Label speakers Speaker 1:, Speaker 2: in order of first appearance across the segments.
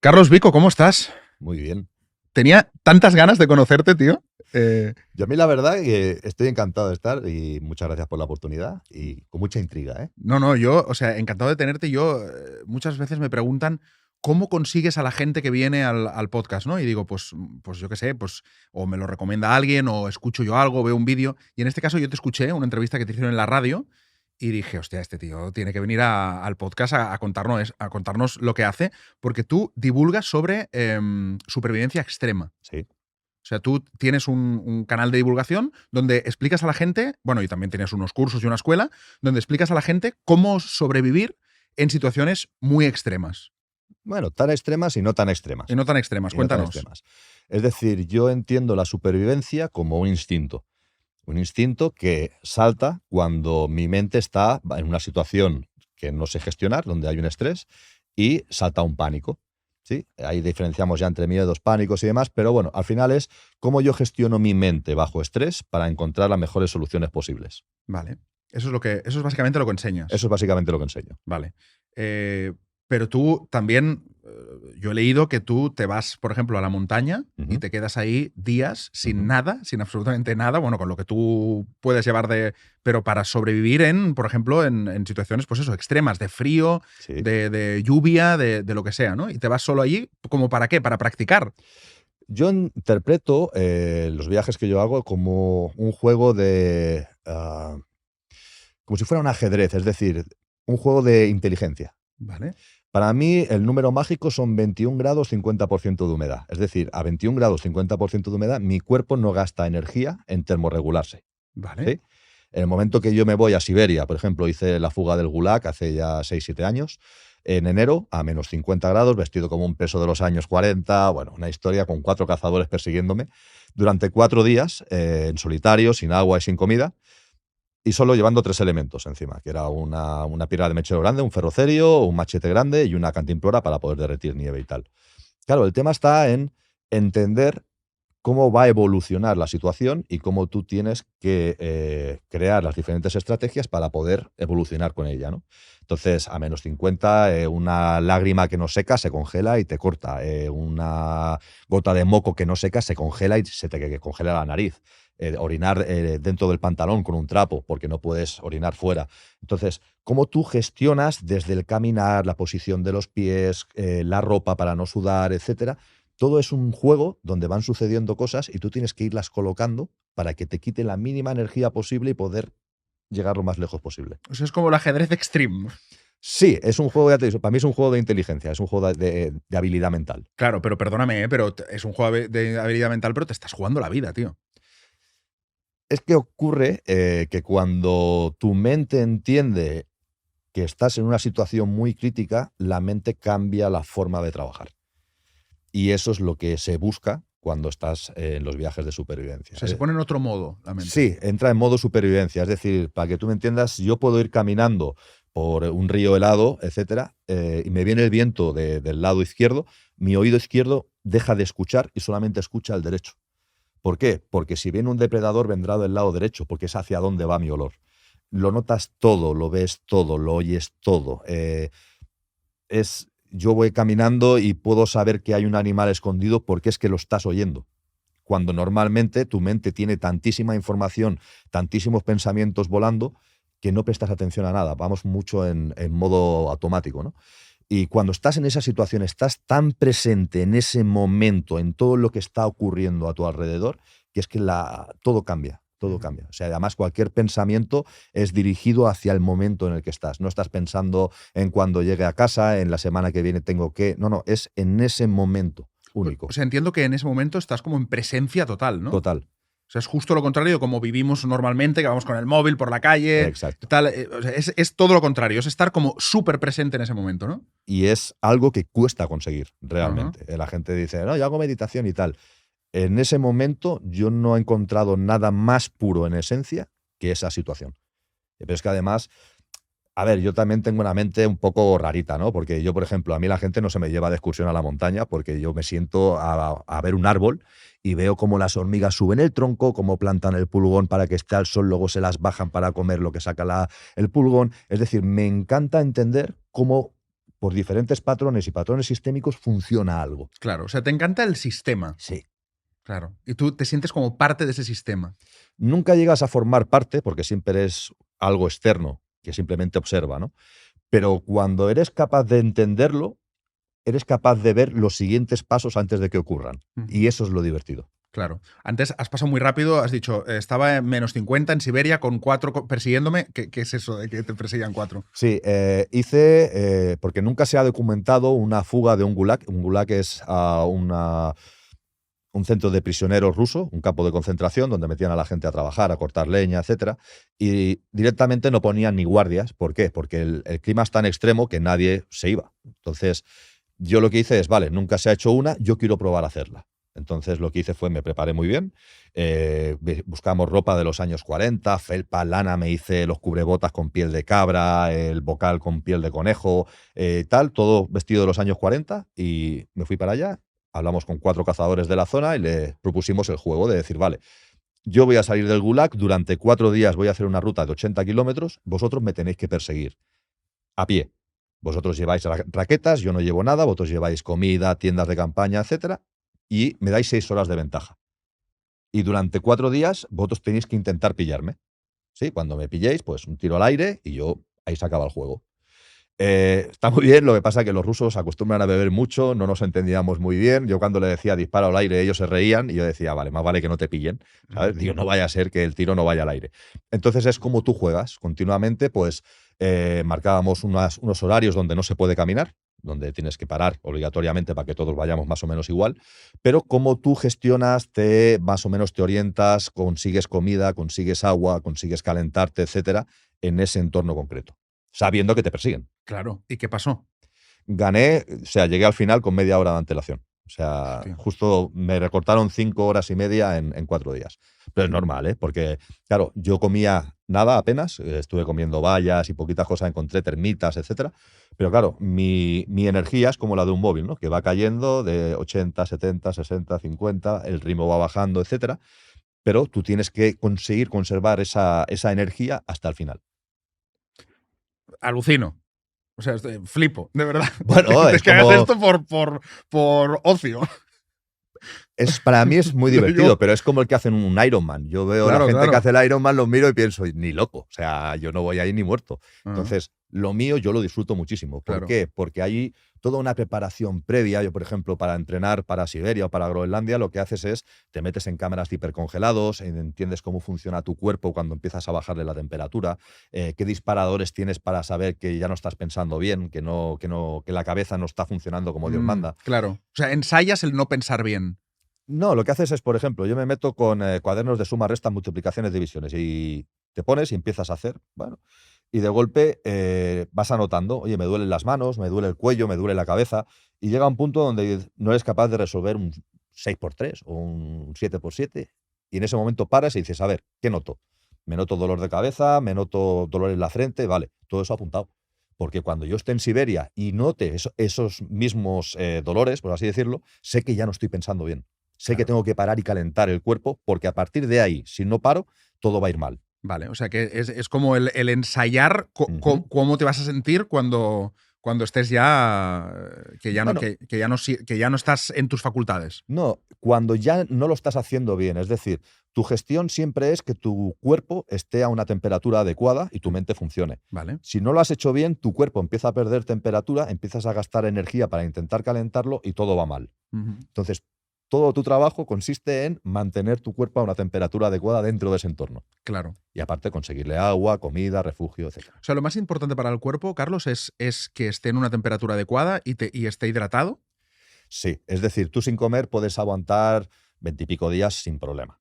Speaker 1: Carlos Vico, ¿cómo estás?
Speaker 2: Muy bien.
Speaker 1: Tenía tantas ganas de conocerte, tío. Eh,
Speaker 2: Yo a mí la verdad que estoy encantado de estar y muchas gracias por la oportunidad y con mucha intriga, ¿eh?
Speaker 1: no, yo, o sea, encantado de tenerte. Yo, muchas veces me preguntan cómo consigues a la gente que viene al podcast, ¿no? Y digo, pues yo qué sé, pues o me lo recomienda alguien o escucho yo algo, veo un vídeo. Y en este caso yo te escuché una entrevista que te hicieron en la radio y dije, hostia, este tío tiene que venir al podcast a contarnos lo que hace, porque tú divulgas sobre supervivencia extrema.
Speaker 2: Sí.
Speaker 1: O sea, tú tienes un canal de divulgación donde explicas a la gente, bueno, y también tienes unos cursos y una escuela, donde explicas a la gente cómo sobrevivir en situaciones muy extremas.
Speaker 2: Bueno, tan extremas y no tan
Speaker 1: Y
Speaker 2: extremas.
Speaker 1: no tan extremas.
Speaker 2: Y no tan
Speaker 1: Cuéntanos.
Speaker 2: extremas. Es decir, yo entiendo la supervivencia como un instinto. Un instinto que salta cuando mi mente está en una situación que no sé gestionar, donde hay un estrés, y salta un pánico. ¿Sí? Ahí diferenciamos ya entre miedos, pánicos y demás, pero bueno, al final es cómo yo gestiono mi mente bajo estrés para encontrar las mejores soluciones posibles.
Speaker 1: Vale. Eso es básicamente lo que enseñas.
Speaker 2: Eso es básicamente lo que enseño.
Speaker 1: Vale. Pero tú también, yo he leído que tú te vas, por ejemplo, a la montaña y
Speaker 2: Ujú,
Speaker 1: te quedas ahí días sin
Speaker 2: ujú.
Speaker 1: nada, sin absolutamente nada, bueno, con lo que tú puedes llevar pero para sobrevivir por ejemplo, en situaciones, pues eso, extremas, de frío,
Speaker 2: Sí.
Speaker 1: de lluvia, de lo que sea, ¿no? Y te vas solo allí, ¿como para qué? Para practicar.
Speaker 2: Yo interpreto los viajes que yo hago como un juego como si fuera un ajedrez, es decir, un juego de inteligencia.
Speaker 1: Vale,
Speaker 2: Para mí, el número mágico son 21 grados, 50% de humedad. Es decir, a 21 grados, 50% de humedad, mi cuerpo no gasta energía en termorregularse.
Speaker 1: vale,
Speaker 2: ¿Sí? En el momento que yo me voy a Siberia, por ejemplo, hice la fuga del Gulag hace ya 6 7 años, en enero, a menos 50 grados, vestido como un peso de los años 40, bueno, una historia con 4 cazadores persiguiéndome, durante 4 días, en solitario, sin agua y sin comida, y solo llevando 3 elementos encima, que era una piedra de mechero grande, un ferrocerio, un machete grande y una cantimplora para poder derretir nieve y tal. Claro, el tema está en entender cómo va a evolucionar la situación y cómo tú tienes que crear las diferentes estrategias para poder evolucionar con ella, ¿no? Entonces, a menos 50, una lágrima que no seca se congela y te corta. Una gota de moco que no seca se congela y se te congela la nariz. Orinar dentro del pantalón con un trapo porque no puedes orinar fuera. Entonces, ¿cómo tú gestionas desde el caminar, la posición de los pies, la ropa para no sudar, etcétera? Todo es un juego donde van sucediendo cosas y tú tienes que irlas colocando para que te quite la mínima energía posible y poder llegar lo más lejos posible.
Speaker 1: o sea, es como el ajedrez extreme.
Speaker 2: Sí, es un juego, ya te digo, para mí es un juego de inteligencia, es un juego de habilidad mental.
Speaker 1: Claro, pero perdóname, pero es un juego de habilidad mental, pero te estás jugando la vida, tío.
Speaker 2: Es que ocurre que cuando tu mente entiende que estás en una situación muy crítica, la mente cambia la forma de trabajar. Y eso es lo que se busca cuando estás en los viajes de
Speaker 1: O
Speaker 2: supervivencia.
Speaker 1: sea, se pone en otro modo la mente.
Speaker 2: Sí, entra en modo supervivencia. Es decir, para que tú me entiendas, yo puedo ir caminando por un río helado, etcétera, y me viene el viento del lado izquierdo, mi oído izquierdo deja de escuchar y solamente escucha el derecho. ¿Por qué? Porque si viene un depredador, vendrá del lado derecho, porque es hacia dónde va mi olor. Lo notas todo, lo ves todo, lo oyes todo. Yo voy caminando y puedo saber que hay un animal escondido porque es que lo estás oyendo, cuando normalmente tu mente tiene tantísima información, tantísimos pensamientos volando, que no prestas atención a nada. Vamos mucho en modo automático, ¿no? Y cuando estás en esa situación, estás tan presente en ese momento, en todo lo que está ocurriendo a tu alrededor, que es que todo cambia. Todo
Speaker 1: Ujú.
Speaker 2: cambia. O sea, además cualquier pensamiento es dirigido hacia el momento en el que estás. No estás pensando en cuando llegue a casa, en la semana que viene tengo que. No, no, es en ese momento
Speaker 1: O
Speaker 2: único.
Speaker 1: sea, entiendo que en ese momento estás como en presencia total, ¿no?
Speaker 2: Total.
Speaker 1: O sea, es justo lo contrario de como vivimos normalmente, que vamos con el móvil por la calle,
Speaker 2: Exacto.
Speaker 1: tal. O sea, es todo lo contrario, es estar como súper presente en ese momento, ¿no?
Speaker 2: Y es algo que cuesta conseguir
Speaker 1: Ajá.
Speaker 2: realmente. La gente dice, no, yo hago meditación y tal. En ese momento yo no he encontrado nada más puro en esencia que esa situación. Pero es que además, a ver, yo también tengo una mente un poco rarita, ¿no? Porque yo, por ejemplo, a mí la gente no se me lleva de excursión a la montaña porque yo me siento a ver un árbol y veo cómo las hormigas suben el tronco, cómo plantan el pulgón para que esté al sol, luego se las bajan para comer lo que saca el pulgón. Es decir, me encanta entender cómo por diferentes patrones y patrones sistémicos funciona algo.
Speaker 1: Claro, o sea, te encanta el sistema.
Speaker 2: Sí.
Speaker 1: Claro. Y tú te sientes como parte de ese sistema.
Speaker 2: Nunca llegas a formar parte porque siempre eres algo externo que simplemente observa, ¿no? Pero cuando eres capaz de entenderlo, eres capaz de ver los siguientes pasos antes de que ocurran. Y eso es lo divertido.
Speaker 1: Claro. Antes has pasado muy rápido, has dicho, estaba en -50 en Siberia con 4 persiguiéndome. ¿Qué es eso de que te persigan 4?
Speaker 2: Sí, hice, porque nunca se ha documentado una fuga de un gulag. Un gulag es un centro de prisioneros ruso, un campo de concentración donde metían a la gente a trabajar, a cortar leña, etcétera, y directamente no ponían ni guardias. ¿Por qué? Porque el clima es tan extremo que nadie se iba. Entonces, yo lo que hice es, vale, nunca se ha hecho una, yo quiero probar a hacerla. Entonces, lo que hice fue, me preparé muy bien, buscamos ropa de los años 40, felpa, lana, me hice los cubrebotas con piel de cabra, el bocal con piel de conejo, tal, todo vestido de los años 40, y me fui para allá. Hablamos con 4 cazadores de la zona y le propusimos el juego de decir, vale, yo voy a salir del Gulag, durante 4 días voy a hacer una ruta de 80 kilómetros, vosotros me tenéis que perseguir a pie. Vosotros lleváis raquetas, yo no llevo nada, vosotros lleváis comida, tiendas de campaña, etcétera, y me dais 6 horas de ventaja. Y durante 4 días vosotros tenéis que intentar pillarme. ¿Sí? Cuando me pilléis, pues un tiro al aire y yo ahí se acaba el juego. Está muy bien, lo que pasa es que los rusos acostumbran a beber mucho, no nos entendíamos muy bien. Yo cuando le decía disparo al aire, ellos se reían y yo decía, vale, más vale que no te pillen, ¿sabes? Digo, no vaya a ser que el tiro no vaya al aire. Entonces es como tú juegas continuamente, pues marcábamos unos horarios donde no se puede caminar, donde tienes que parar obligatoriamente para que todos vayamos más o menos igual, pero cómo tú gestionas, más o menos te orientas, consigues comida, consigues agua, consigues calentarte, etcétera, en ese entorno concreto, sabiendo que te persiguen.
Speaker 1: Claro. ¿Y qué pasó?
Speaker 2: Gané, o sea, llegué al final con media hora de antelación. O sea,
Speaker 1: Hostia.
Speaker 2: justo me recortaron 5 horas y media en 4 días. Pero es normal, ¿eh? Porque, claro, yo comía nada apenas, estuve comiendo bayas y poquitas cosas, encontré termitas, etcétera. Pero claro, mi energía es como la de un móvil, ¿no? Que va cayendo de 80, 70, 60, 50, el ritmo va bajando, etcétera. Pero tú tienes que conseguir conservar esa energía hasta el final.
Speaker 1: Alucino. O sea, flipo, de verdad.
Speaker 2: Bueno, es
Speaker 1: que hagas
Speaker 2: como...
Speaker 1: esto por ocio.
Speaker 2: Para mí es muy
Speaker 1: Yo-
Speaker 2: divertido, pero es como el que hacen un Ironman. Yo veo a
Speaker 1: Claro,
Speaker 2: la gente
Speaker 1: claro.
Speaker 2: que hace el Ironman, lo miro y pienso, ni loco. O sea, yo no voy ahí ni muerto.
Speaker 1: Ajá.
Speaker 2: Entonces, lo mío yo lo disfruto muchísimo. ¿Por
Speaker 1: Claro.
Speaker 2: qué? Porque hay toda una preparación previa. Yo, por ejemplo, para entrenar para Siberia o para Groenlandia, lo que haces es te metes en cámaras de hipercongelados, entiendes cómo funciona tu cuerpo cuando empiezas a bajarle la temperatura, qué disparadores tienes para saber que ya no estás pensando bien, que la cabeza no está funcionando como Dios manda.
Speaker 1: Claro. O sea, ensayas el no pensar bien.
Speaker 2: No, lo que haces es, por ejemplo, yo me meto con cuadernos de suma, resta, multiplicaciones, divisiones y te pones y empiezas a hacer, bueno, y de golpe vas anotando, oye, me duelen las manos, me duele el cuello, me duele la cabeza, y llega un punto donde no eres capaz de resolver un 6x3 o un 7x7, y en ese momento paras y dices, a ver, ¿qué noto? Me noto dolor de cabeza, me noto dolor en la frente, vale, todo eso apuntado. Porque cuando yo esté en Siberia y note esos mismos dolores, por así decirlo, sé que ya no estoy pensando bien. Sé que tengo que parar y calentar el cuerpo, porque a partir de ahí, si no paro, todo va a ir mal.
Speaker 1: Vale, o sea que es como el ensayar cómo te vas a sentir cuando estés ya que ya,
Speaker 2: Bueno,
Speaker 1: que ya no estás en tus facultades.
Speaker 2: no, cuando ya no lo estás haciendo bien, es decir, tu gestión siempre es que tu cuerpo esté a una temperatura adecuada y tu mente funcione.
Speaker 1: Vale.
Speaker 2: Si no lo has hecho bien, tu cuerpo empieza a perder temperatura, empiezas a gastar energía para intentar calentarlo y todo va mal. Entonces, todo tu trabajo consiste en mantener tu cuerpo a una temperatura adecuada dentro de ese entorno.
Speaker 1: Claro.
Speaker 2: Y aparte conseguirle agua, comida, refugio, etc.
Speaker 1: O sea, lo más importante para el cuerpo, Carlos, es que esté en una temperatura adecuada y esté hidratado.
Speaker 2: Sí, es decir, tú sin comer puedes aguantar 20 y pico días sin problema.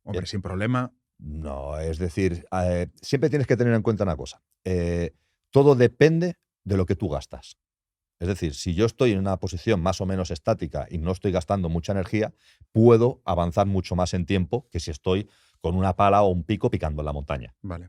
Speaker 1: Hombre, sin problema.
Speaker 2: No, es decir, siempre tienes que tener en cuenta una cosa. Todo depende de lo que tú gastas. Es decir, si yo estoy en una posición más o menos estática y no estoy gastando mucha energía, puedo avanzar mucho más en tiempo que si estoy con una pala o un pico picando en la montaña.
Speaker 1: Vale.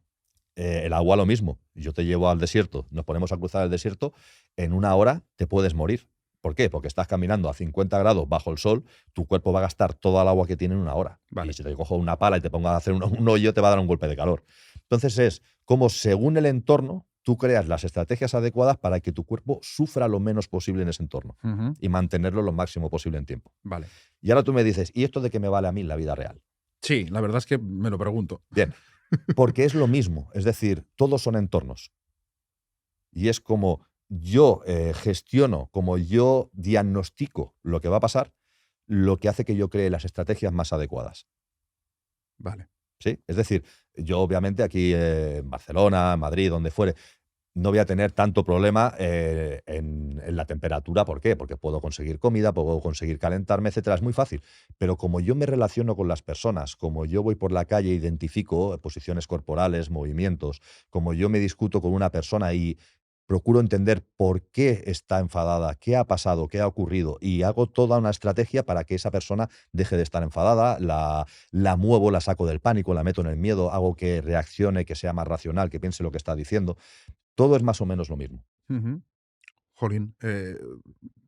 Speaker 2: El agua lo mismo. Yo te llevo al desierto, nos ponemos a cruzar el desierto, en 1 hora te puedes morir. ¿Por qué? Porque estás caminando a 50 grados bajo el sol, tu cuerpo va a gastar toda el agua que tiene en 1 hora.
Speaker 1: Vale.
Speaker 2: Y si te cojo una pala y te pongo a hacer un hoyo, te va a dar un golpe de calor. Entonces es como según el entorno, tú creas las estrategias adecuadas para que tu cuerpo sufra lo menos posible en ese entorno y mantenerlo lo máximo posible en tiempo.
Speaker 1: Vale.
Speaker 2: Y ahora tú me dices, ¿y esto de qué me vale a mí en la vida real?
Speaker 1: Sí, la verdad es que me lo pregunto.
Speaker 2: Bien, porque es lo mismo, es decir, todos son entornos. Y es como yo gestiono, como yo diagnostico lo que va a pasar, lo que hace que yo cree las estrategias más adecuadas.
Speaker 1: Vale.
Speaker 2: ¿Sí? Es decir, yo obviamente aquí en Barcelona, en Madrid, donde fuere, no voy a tener tanto problema en la temperatura. ¿Por qué? Porque puedo conseguir comida, puedo conseguir calentarme, etcétera. Es muy fácil. Pero como yo me relaciono con las personas, como yo voy por la calle e identifico posiciones corporales, movimientos, como yo me discuto con una persona y procuro entender por qué está enfadada, qué ha pasado, qué ha ocurrido, y hago toda una estrategia para que esa persona deje de estar enfadada, la muevo, la saco del pánico, la meto en el miedo, hago que reaccione, que sea más racional, que piense lo que está diciendo. Todo es más o menos lo mismo.
Speaker 1: Jolín,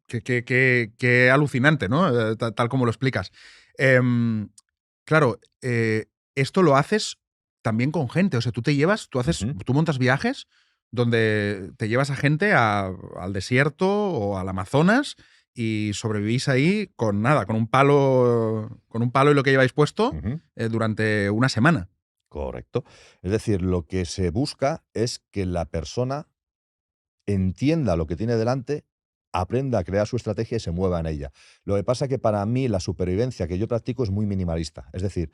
Speaker 1: qué alucinante, ¿no? Tal como lo explicas. Claro, esto lo haces también con gente. O sea, tú montas viajes donde te llevas a gente al desierto o al Amazonas y sobrevivís ahí con nada, con un palo y lo que lleváis puesto durante una semana.
Speaker 2: Correcto. Es decir, lo que se busca es que la persona entienda lo que tiene delante, aprenda a crear su estrategia y se mueva en ella. Lo que pasa es que para mí la supervivencia que yo practico es muy minimalista. Es decir,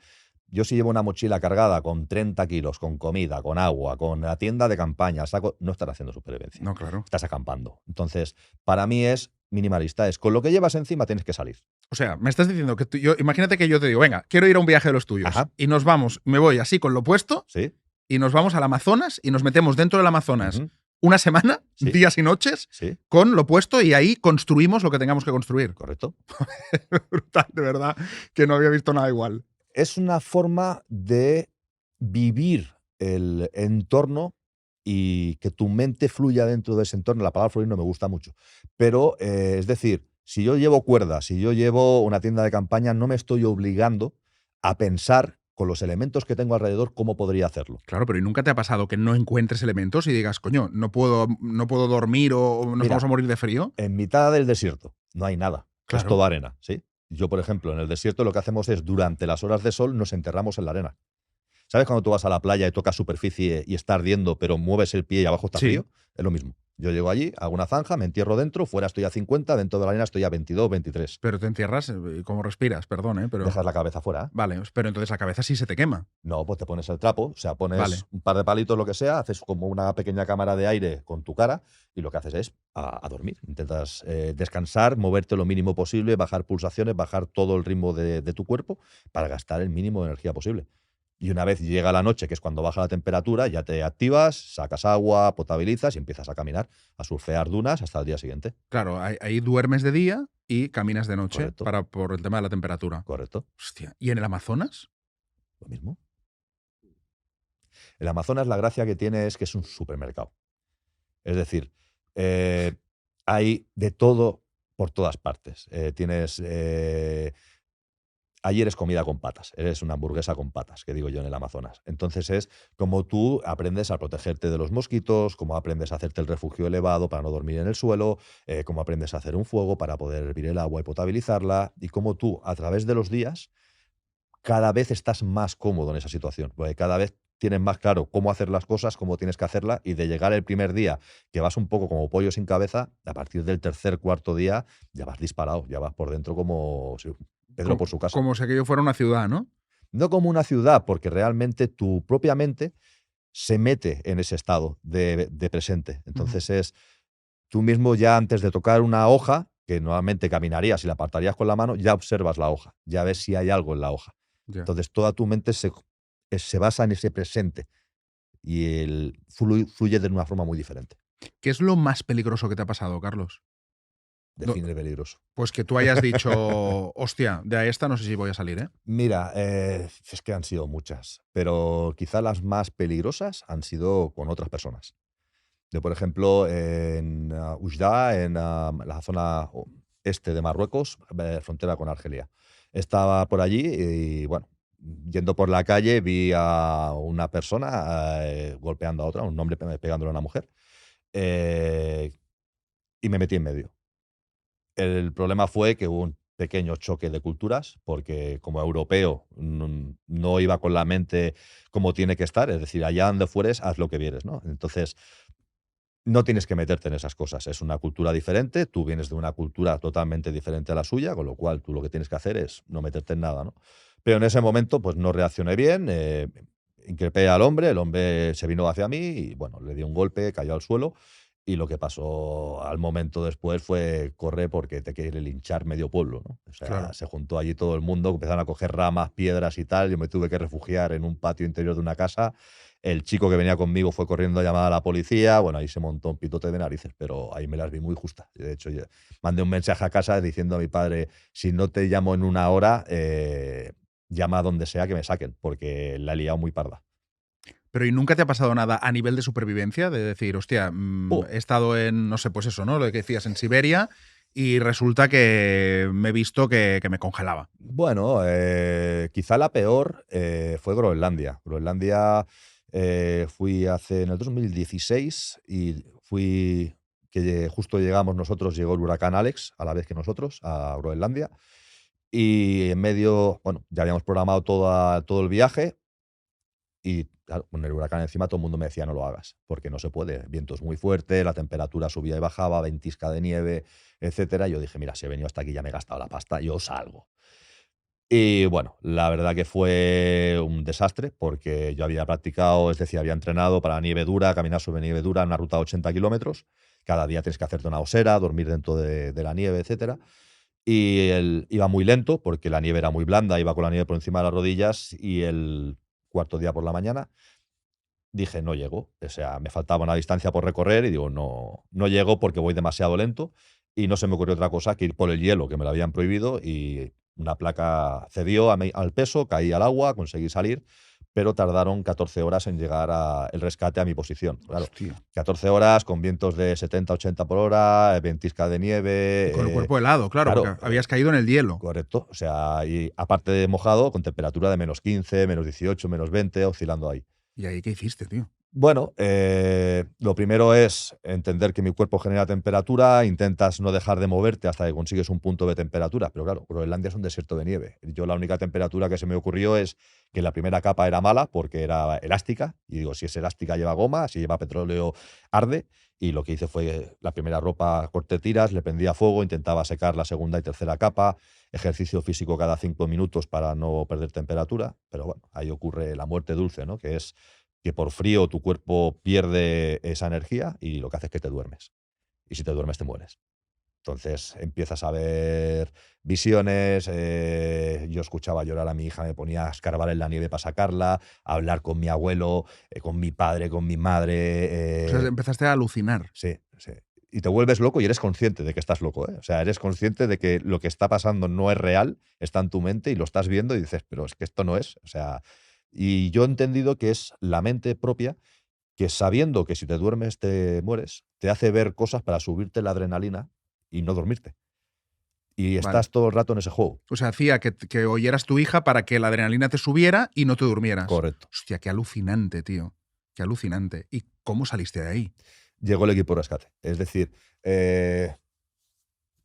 Speaker 2: yo si llevo una mochila cargada con 30 kilos, con comida, con agua, con la tienda de campaña, no estás haciendo supervivencia.
Speaker 1: No, claro.
Speaker 2: Estás acampando. Entonces, para mí es minimalista. Es con lo que llevas encima tienes que salir.
Speaker 1: O sea, me estás diciendo que imagínate que yo te digo, venga, quiero ir a un viaje de los tuyos.
Speaker 2: Ajá.
Speaker 1: Y me voy así con lo puesto.
Speaker 2: Sí.
Speaker 1: Y nos vamos al Amazonas y nos metemos dentro del Amazonas una semana,
Speaker 2: Sí.
Speaker 1: días y noches,
Speaker 2: Sí.
Speaker 1: con lo puesto y ahí construimos lo que tengamos que construir.
Speaker 2: Correcto.
Speaker 1: Brutal, de verdad, que no había visto nada igual.
Speaker 2: Es una forma de vivir el entorno y que tu mente fluya dentro de ese entorno. La palabra fluir no me gusta mucho. Pero, es decir, si yo llevo cuerdas, si yo llevo una tienda de campaña, no me estoy obligando a pensar con los elementos que tengo alrededor cómo podría hacerlo.
Speaker 1: Claro, pero ¿y nunca te ha pasado que no encuentres elementos y digas, coño, no puedo dormir o nos
Speaker 2: Mira,
Speaker 1: vamos a morir de frío?
Speaker 2: En mitad del desierto no hay nada. Es
Speaker 1: Claro.
Speaker 2: todo arena, ¿sí? Yo, por ejemplo, en el desierto lo que hacemos es, durante las horas de sol, nos enterramos en la arena. ¿Sabes cuando tú vas a la playa y tocas superficie y está ardiendo, pero mueves el pie y abajo está
Speaker 1: Sí.
Speaker 2: frío? Es lo mismo. Yo llego allí, hago una zanja, me entierro dentro, fuera estoy a 50, dentro de la arena estoy a 22, 23.
Speaker 1: Pero te encierras, ¿cómo respiras? Perdón, pero...
Speaker 2: Dejas la cabeza fuera.
Speaker 1: Vale, pero entonces la cabeza sí se te quema.
Speaker 2: No, pues te pones el trapo, o sea, pones
Speaker 1: Vale.
Speaker 2: un par de palitos, lo que sea, haces como una pequeña cámara de aire con tu cara y lo que haces es a dormir. Intentas descansar, moverte lo mínimo posible, bajar pulsaciones, bajar todo el ritmo de tu cuerpo para gastar el mínimo de energía posible. Y una vez llega la noche, que es cuando baja la temperatura, ya te activas, sacas agua, potabilizas y empiezas a caminar, a surfear dunas hasta el día siguiente.
Speaker 1: Claro, ahí duermes de día y caminas de noche.
Speaker 2: Correcto.
Speaker 1: por el tema de la temperatura.
Speaker 2: Correcto.
Speaker 1: Hostia. ¿Y en el Amazonas?
Speaker 2: Lo mismo. El Amazonas, la gracia que tiene es que es un supermercado. Es decir, hay de todo por todas partes. Allí eres comida con patas, eres una hamburguesa con patas, que digo yo en el Amazonas. Entonces es como tú aprendes a protegerte de los mosquitos, como aprendes a hacerte el refugio elevado para no dormir en el suelo, cómo aprendes a hacer un fuego para poder hervir el agua y potabilizarla, y cómo tú, a través de los días, cada vez estás más cómodo en esa situación, porque cada vez tienes más claro cómo hacer las cosas, cómo tienes que hacerlas, y de llegar el primer día que vas un poco como pollo sin cabeza, a partir del tercer, cuarto día ya vas disparado, ya vas por dentro como Pedro por su casa.
Speaker 1: Como si aquello fuera una ciudad, ¿no?
Speaker 2: No como una ciudad, porque realmente tu propia mente se mete en ese estado de presente. Entonces tú mismo ya antes de tocar una hoja, que normalmente caminarías y la apartarías con la mano, ya observas la hoja, ya ves si hay algo en la hoja.
Speaker 1: Ya.
Speaker 2: Entonces toda tu mente se basa en ese presente y fluye de una forma muy diferente.
Speaker 1: ¿Qué es lo más peligroso que te ha pasado, Carlos?
Speaker 2: Define peligroso.
Speaker 1: Pues que tú hayas dicho, hostia, de esta no sé si voy a salir, ¿eh?
Speaker 2: Mira, es que han sido muchas, pero quizá las más peligrosas han sido con otras personas. Yo, por ejemplo, en Oujda, en la zona este de Marruecos, frontera con Argelia. Estaba por allí y, bueno, yendo por la calle vi a una persona golpeando a otra, un hombre pegándole a una mujer, eh, y me metí en medio. El problema fue que hubo un pequeño choque de culturas, porque como europeo no iba con la mente como tiene que estar, es decir, allá donde fueres, haz lo que vieres, ¿no? Entonces, no tienes que meterte en esas cosas. Es una cultura diferente, tú vienes de una cultura totalmente diferente a la suya, con lo cual tú lo que tienes que hacer es no meterte en nada, ¿no? Pero en ese momento, pues no reaccioné bien, increpé al hombre, el hombre se vino hacia mí y, bueno, le di un golpe, cayó al suelo y lo que pasó al momento después fue corre porque te quiere linchar medio pueblo, ¿no? O sea,
Speaker 1: Claro.
Speaker 2: se juntó allí todo el mundo, empezaron a coger ramas, piedras y tal, yo me tuve que refugiar en un patio interior de una casa. El chico que venía conmigo fue corriendo a llamar a la policía. Bueno, ahí se montó un pitote de narices, pero ahí me las vi muy justas. De hecho, yo mandé un mensaje a casa diciendo a mi padre, si no te llamo en una hora, llama a donde sea que me saquen, porque la he liado muy parda.
Speaker 1: Pero ¿y nunca te ha pasado nada a nivel de supervivencia? De decir, hostia,
Speaker 2: ¡Pum!
Speaker 1: he estado en, no sé, pues eso, ¿no? Lo que decías, en Siberia y resulta que me he visto que me congelaba.
Speaker 2: Bueno, quizá la peor fue Groenlandia. Groenlandia fui en el 2016 y justo llegamos nosotros, llegó el huracán Alex a la vez que nosotros a Groenlandia. Y en medio, bueno, ya habíamos programado todo el viaje y claro, con el huracán encima todo el mundo me decía no lo hagas, porque no se puede. Vientos muy fuertes, la temperatura subía y bajaba, ventisca de nieve, etcétera. Yo dije, mira, si he venido hasta aquí ya me he gastado la pasta, yo salgo. Y bueno, la verdad que fue un desastre porque yo había practicado, es decir, había entrenado para nieve dura, caminar sobre nieve dura en una ruta de 80 kilómetros. Cada día tienes que hacerte una osera, dormir dentro de la nieve, etcétera. Y él iba muy lento porque la nieve era muy blanda, iba con la nieve por encima de las rodillas y el cuarto día por la mañana dije, no llego. O sea, me faltaba una distancia por recorrer y digo, no, no llego porque voy demasiado lento y no se me ocurrió otra cosa que ir por el hielo, que me lo habían prohibido y una placa cedió al peso, caí al agua, conseguí salir, pero tardaron 14 horas en llegar el rescate a mi posición. Claro,
Speaker 1: Hostia.
Speaker 2: 14 horas con vientos de 70, 80 por hora, ventisca de
Speaker 1: Y con el
Speaker 2: nieve.
Speaker 1: cuerpo helado, claro, porque
Speaker 2: Claro,
Speaker 1: habías caído en el hielo.
Speaker 2: correcto. O sea, y aparte de mojado, con temperatura de -15, -18, -20, oscilando ahí.
Speaker 1: ¿Y ahí qué hiciste, tío?
Speaker 2: Bueno, lo primero es entender que mi cuerpo genera temperatura, intentas no dejar de moverte hasta que consigues un punto de temperatura, pero claro, Groenlandia es un desierto de nieve. Yo la única temperatura que se me ocurrió es que la primera capa era mala porque era elástica, y digo, si es elástica lleva goma, si lleva petróleo arde, y lo que hice fue la primera ropa corté tiras, le prendía fuego, intentaba secar la segunda y tercera capa, ejercicio físico cada 5 minutos para no perder temperatura, pero bueno, ahí ocurre la muerte dulce, ¿no? Que es que por frío tu cuerpo pierde esa energía y lo que hace es que te duermes. Y si te duermes, te mueres. Entonces empiezas a ver visiones, yo escuchaba llorar a mi hija, me ponía a escarbar en la nieve para sacarla, a hablar con mi abuelo, con mi padre, con mi
Speaker 1: O sea,
Speaker 2: madre.
Speaker 1: empezaste a alucinar.
Speaker 2: Sí, sí. Y te vuelves loco y eres consciente de que estás loco, ¿eh? O sea, eres consciente de que lo que está pasando no es real, está en tu mente y lo estás viendo y dices, pero es que esto no es. O sea, y yo he entendido que es la mente propia que sabiendo que si te duermes te mueres, te hace ver cosas para subirte la adrenalina y no dormirte. Y
Speaker 1: Vale.
Speaker 2: estás todo el rato en ese juego.
Speaker 1: O sea, hacía que oyeras tu hija para que la adrenalina te subiera y no te durmieras.
Speaker 2: Correcto.
Speaker 1: Hostia, qué alucinante, tío. Qué alucinante. ¿Y cómo saliste de ahí?
Speaker 2: Llegó el equipo de rescate. Es decir,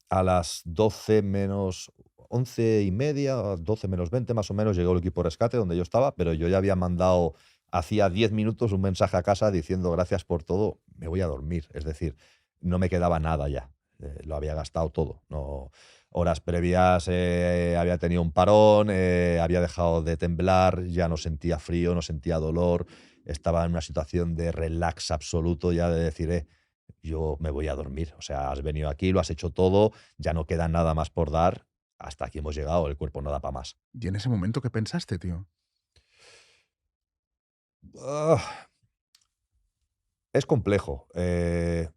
Speaker 2: a las 12 menos 11 y media, 12 menos 20 más o menos, llegó el equipo de rescate donde yo estaba, pero yo ya había mandado hacía 10 minutos un mensaje a casa diciendo gracias por todo, me voy a dormir. Es decir, no me quedaba nada ya. Lo había gastado todo. No, horas previas había tenido un parón, había dejado de temblar, ya no sentía frío, no sentía dolor, estaba en una situación de relax absoluto ya de decir, yo me voy a dormir. O sea, has venido aquí, lo has hecho todo, ya no queda nada más por dar. Hasta aquí hemos llegado, el cuerpo no da para más.
Speaker 1: ¿Y en ese momento qué pensaste, tío?
Speaker 2: Ah, es complejo. En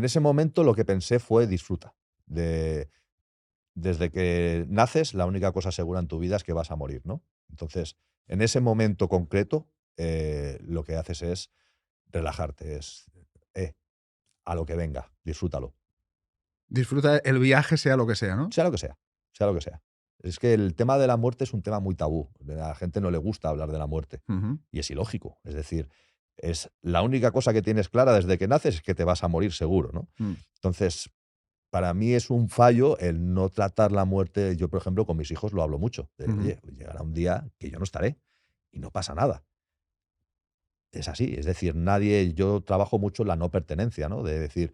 Speaker 2: ese momento lo que pensé fue disfruta. De, desde que naces, la única cosa segura en tu vida es que vas a morir, ¿no? Entonces, en ese momento concreto, lo que haces es relajarte, es eh, a lo que venga, disfrútalo.
Speaker 1: Disfruta el viaje, sea lo que sea, ¿no?
Speaker 2: Sea lo que sea, sea lo que sea. Es que el tema de la muerte es un tema muy tabú. A la gente no le gusta hablar de la muerte.
Speaker 1: Ujú.
Speaker 2: Y es ilógico. Es decir, es la única cosa que tienes clara desde que naces es que te vas a morir seguro, ¿no?
Speaker 1: Mm.
Speaker 2: Entonces, para mí es un fallo el no tratar la muerte. Yo, por ejemplo, con mis hijos lo hablo mucho.
Speaker 1: Ujú.
Speaker 2: Oye, llegará un día que yo no estaré y no pasa nada. Es así. Es decir, yo trabajo mucho en la no pertenencia, ¿no? De decir,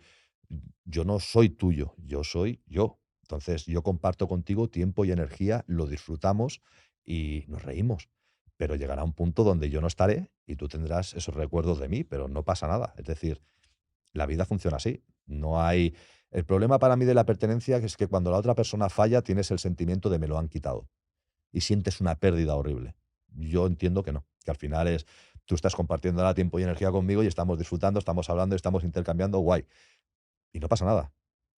Speaker 2: yo no soy tuyo, yo soy yo. Entonces, yo comparto contigo tiempo y energía, lo disfrutamos y nos reímos. Pero llegará un punto donde yo no estaré y tú tendrás esos recuerdos de mí, pero no pasa nada. Es decir, la vida funciona así. No hay. El problema para mí de la pertenencia es que cuando la otra persona falla, tienes el sentimiento de me lo han quitado y sientes una pérdida horrible. Yo entiendo que no, que al final es tú estás compartiendo ahora tiempo y energía conmigo y estamos disfrutando, estamos hablando, estamos intercambiando, guay. Y no pasa nada.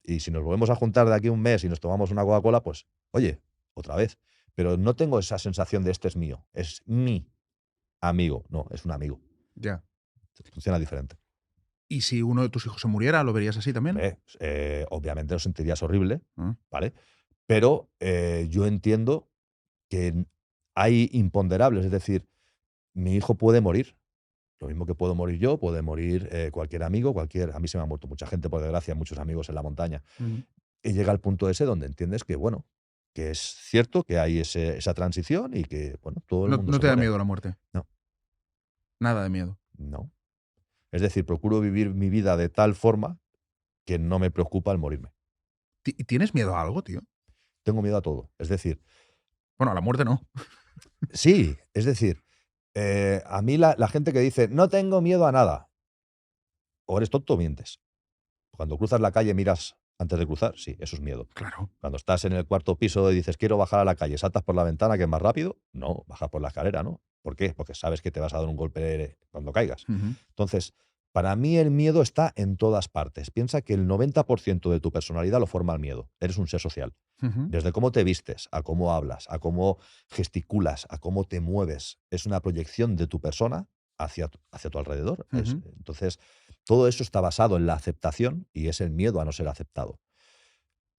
Speaker 2: Y si nos volvemos a juntar de aquí a un mes y nos tomamos una Coca-Cola, pues, oye, otra vez. Pero no tengo esa sensación de este es mío, es mi amigo. No, es un amigo.
Speaker 1: Ya.
Speaker 2: Funciona diferente.
Speaker 1: ¿Y si uno de tus hijos se muriera, lo verías así también?
Speaker 2: Hombre, obviamente lo sentirías horrible,
Speaker 1: Ah.
Speaker 2: ¿vale? Pero yo entiendo que hay imponderables, es decir, mi hijo puede morir. Lo mismo que puedo morir yo, puede morir cualquier amigo, a mí se me ha muerto mucha gente, por desgracia, muchos amigos en la montaña.
Speaker 1: Ujú.
Speaker 2: Y llega al punto ese donde entiendes que, bueno, que es cierto que hay esa transición y que, bueno, todo el
Speaker 1: No,
Speaker 2: mundo
Speaker 1: no
Speaker 2: se
Speaker 1: te da
Speaker 2: muere.
Speaker 1: miedo la muerte.
Speaker 2: No,
Speaker 1: Nada de miedo.
Speaker 2: no. Es decir, procuro vivir mi vida de tal forma que no me preocupa el morirme.
Speaker 1: ¿Tienes miedo a algo, tío?
Speaker 2: Tengo miedo a todo. Es decir,
Speaker 1: Bueno, a la muerte no.
Speaker 2: sí, es decir, a mí la gente que dice, no tengo miedo a nada, o eres tonto o mientes. Cuando cruzas la calle miras antes de cruzar, sí, eso es miedo.
Speaker 1: Claro.
Speaker 2: Cuando estás en el cuarto piso y dices, quiero bajar a la calle, ¿saltas por la ventana que es más rápido? No, baja por la escalera, ¿no? ¿Por qué? Porque sabes que te vas a dar un golpe cuando caigas.
Speaker 1: Ujú.
Speaker 2: Entonces, para mí el miedo está en todas partes. Piensa que el 90% de tu personalidad lo forma el miedo. Eres un ser social.
Speaker 1: Ujú.
Speaker 2: Desde cómo te vistes, a cómo hablas, a cómo gesticulas, a cómo te mueves. Es una proyección de tu persona hacia tu alrededor.
Speaker 1: Ujú.
Speaker 2: Entonces, todo eso está basado en la aceptación y es el miedo a no ser aceptado.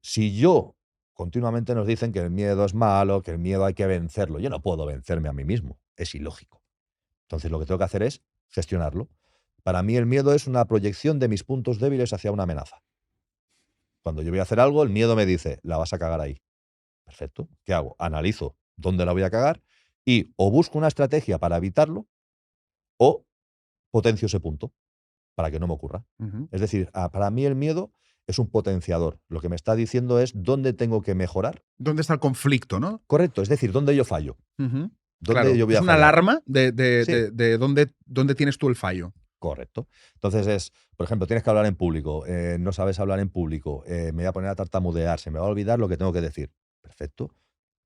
Speaker 2: Si yo continuamente nos dicen que el miedo es malo, que el miedo hay que vencerlo, yo no puedo vencerme a mí mismo, es ilógico. Entonces lo que tengo que hacer es gestionarlo. Para mí el miedo es una proyección de mis puntos débiles hacia una amenaza. Cuando yo voy a hacer algo, el miedo me dice, la vas a cagar ahí. Perfecto. ¿Qué hago? Analizo dónde la voy a cagar y o busco una estrategia para evitarlo o potencio ese punto para que no me ocurra.
Speaker 1: Ujú.
Speaker 2: Es decir, para mí el miedo es un potenciador. Lo que me está diciendo es dónde tengo que mejorar.
Speaker 1: ¿Dónde está el conflicto, no?
Speaker 2: Correcto, es decir, dónde yo fallo,
Speaker 1: Ujú.
Speaker 2: dónde
Speaker 1: Claro.
Speaker 2: yo voy
Speaker 1: Es
Speaker 2: a
Speaker 1: una
Speaker 2: fallar.
Speaker 1: alarma
Speaker 2: Sí,
Speaker 1: de dónde tienes tú el fallo.
Speaker 2: correcto. Entonces por ejemplo, tienes que hablar en público, no sabes hablar en público, me voy a poner a tartamudear, se me va a olvidar lo que tengo que decir. Perfecto.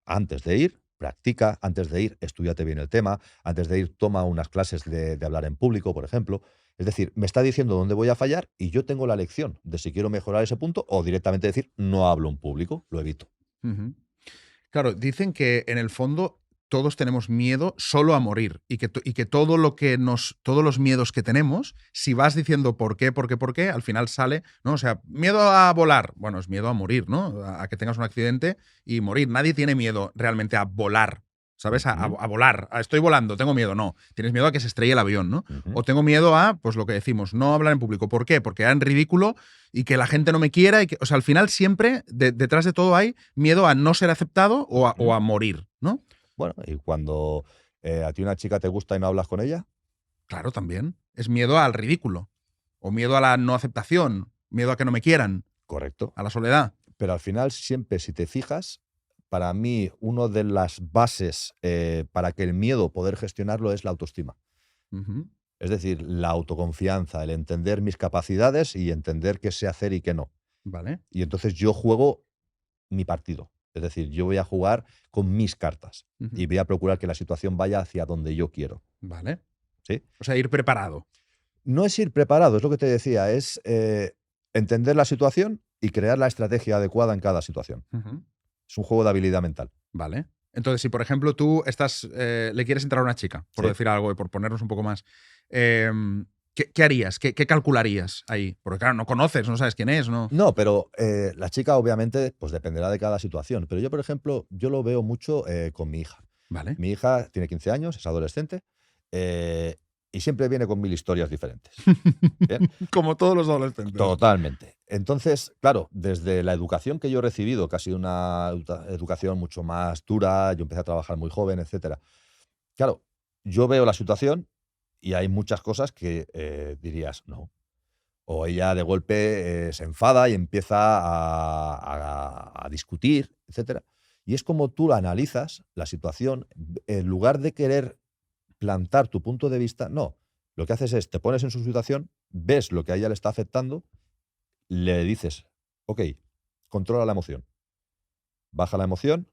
Speaker 2: Antes de ir, practica, antes de ir, estúdiate bien el tema, antes de ir, toma unas clases de hablar en público, por ejemplo. Es decir, me está diciendo dónde voy a fallar y yo tengo la elección de si quiero mejorar ese punto o directamente decir, no hablo en público, lo evito.
Speaker 1: Ujú. Claro, dicen que en el fondo todos tenemos miedo solo a morir y que todos los miedos que tenemos, si vas diciendo por qué, al final sale, ¿no? O sea, miedo a volar, bueno, es miedo a morir, ¿no? A que tengas un accidente y morir. Nadie tiene miedo realmente a volar, ¿sabes?
Speaker 2: Ujú,
Speaker 1: A volar. Estoy volando, tengo miedo, no. Tienes miedo a que se estrelle el avión, ¿no?
Speaker 2: ujú.
Speaker 1: O tengo miedo a, pues lo que decimos, no hablar en público. ¿Por qué? Porque en ridículo y que la gente no me quiera. O sea, al final siempre detrás de todo hay miedo a no ser aceptado o
Speaker 2: Ujú.
Speaker 1: a morir, ¿no?
Speaker 2: Bueno, y cuando a ti una chica te gusta y no hablas con ella,
Speaker 1: Claro, también. Es miedo al ridículo. O miedo a la no aceptación. Miedo a que no me quieran.
Speaker 2: correcto.
Speaker 1: A la soledad.
Speaker 2: Pero al final, siempre, si te fijas, para mí, una de las bases para que el miedo poder gestionarlo es la autoestima.
Speaker 1: Ujú.
Speaker 2: Es decir, la autoconfianza, el entender mis capacidades y entender qué sé hacer y qué no.
Speaker 1: Vale.
Speaker 2: Y entonces yo juego mi partido. Es decir, yo voy a jugar con mis cartas
Speaker 1: Ujú.
Speaker 2: y voy a procurar que la situación vaya hacia donde yo quiero.
Speaker 1: Vale.
Speaker 2: ¿Sí?
Speaker 1: O sea, ir preparado.
Speaker 2: No es ir preparado, es lo que te decía, es entender la situación y crear la estrategia adecuada en cada situación.
Speaker 1: Ujú.
Speaker 2: Es un juego de habilidad mental.
Speaker 1: Vale. Entonces, si por ejemplo tú le quieres entrar a una chica, por
Speaker 2: Sí.
Speaker 1: decir algo y por ponernos un poco más, eh, ¿Qué harías? ¿Qué calcularías ahí? Porque claro, no conoces, no sabes quién es, ¿no?
Speaker 2: No, pero la chica obviamente pues dependerá de cada situación. Pero yo, por ejemplo, yo lo veo mucho con mi hija.
Speaker 1: Vale.
Speaker 2: Mi hija tiene 15 años, es adolescente, eh, y siempre viene con 1000 historias diferentes. Bien,
Speaker 1: Como todos los adolescentes.
Speaker 2: totalmente. Entonces, claro, desde la educación que yo he recibido, que ha sido una educación mucho más dura, yo empecé a trabajar muy joven, etcétera. Claro, yo veo la situación y hay muchas cosas que dirías, no. O ella de golpe se enfada y empieza a discutir, etcétera. Y es como tú analizas la situación, en lugar de querer plantar tu punto de vista, no. Lo que haces es, te pones en su situación, ves lo que a ella le está afectando, le dices, ok, controla la emoción, baja la emoción,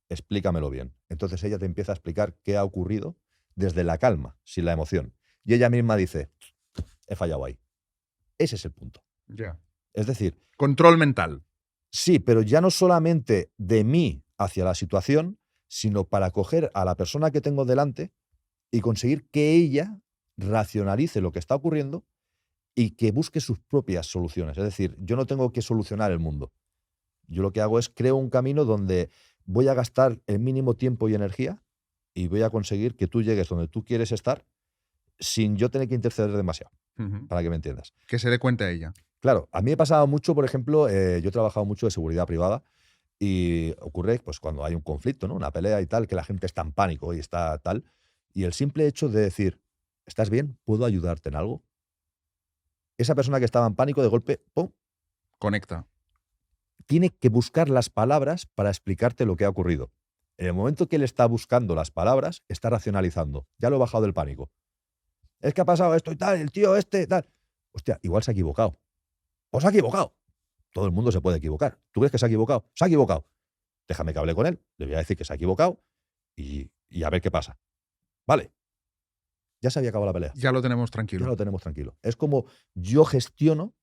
Speaker 2: explícamelo bien. Entonces ella te empieza a explicar qué ha ocurrido desde la calma, sin la emoción. Y ella misma dice, he fallado ahí. Ese es el punto.
Speaker 1: Ya.
Speaker 2: Es decir,
Speaker 1: Control mental.
Speaker 2: sí, pero ya no solamente de mí hacia la situación, sino para coger a la persona que tengo delante y conseguir que ella racionalice lo que está ocurriendo y que busque sus propias soluciones. Es decir, yo no tengo que solucionar el mundo. Yo lo que hago es creo un camino donde voy a gastar el mínimo tiempo y energía y voy a conseguir que tú llegues donde tú quieres estar sin yo tener que interceder demasiado, para que me entiendas.
Speaker 1: Que se dé cuenta ella.
Speaker 2: Claro, a mí me pasaba mucho, por ejemplo, yo he trabajado mucho de seguridad privada y ocurre pues cuando hay un conflicto, ¿no? Una pelea y tal, que la gente está en pánico y está tal. Y el simple hecho de decir, ¿estás bien? ¿Puedo ayudarte en algo? Esa persona que estaba en pánico, de golpe, ¡pum!,
Speaker 1: Conecta.
Speaker 2: tiene que buscar las palabras para explicarte lo que ha ocurrido. En el momento que él está buscando las palabras, está racionalizando. Ya lo he bajado del pánico. Es que ha pasado esto y tal, el tío este, tal. Hostia, igual se ha equivocado. O se ha equivocado. Todo el mundo se puede equivocar. ¿Tú crees que se ha equivocado? Se ha equivocado. Déjame que hable con él. Le voy a decir que se ha equivocado y a ver qué pasa. Vale. Ya se había acabado la pelea.
Speaker 1: Ya lo tenemos
Speaker 2: Ya
Speaker 1: tranquilo.
Speaker 2: lo tenemos tranquilo. Es como yo gestiono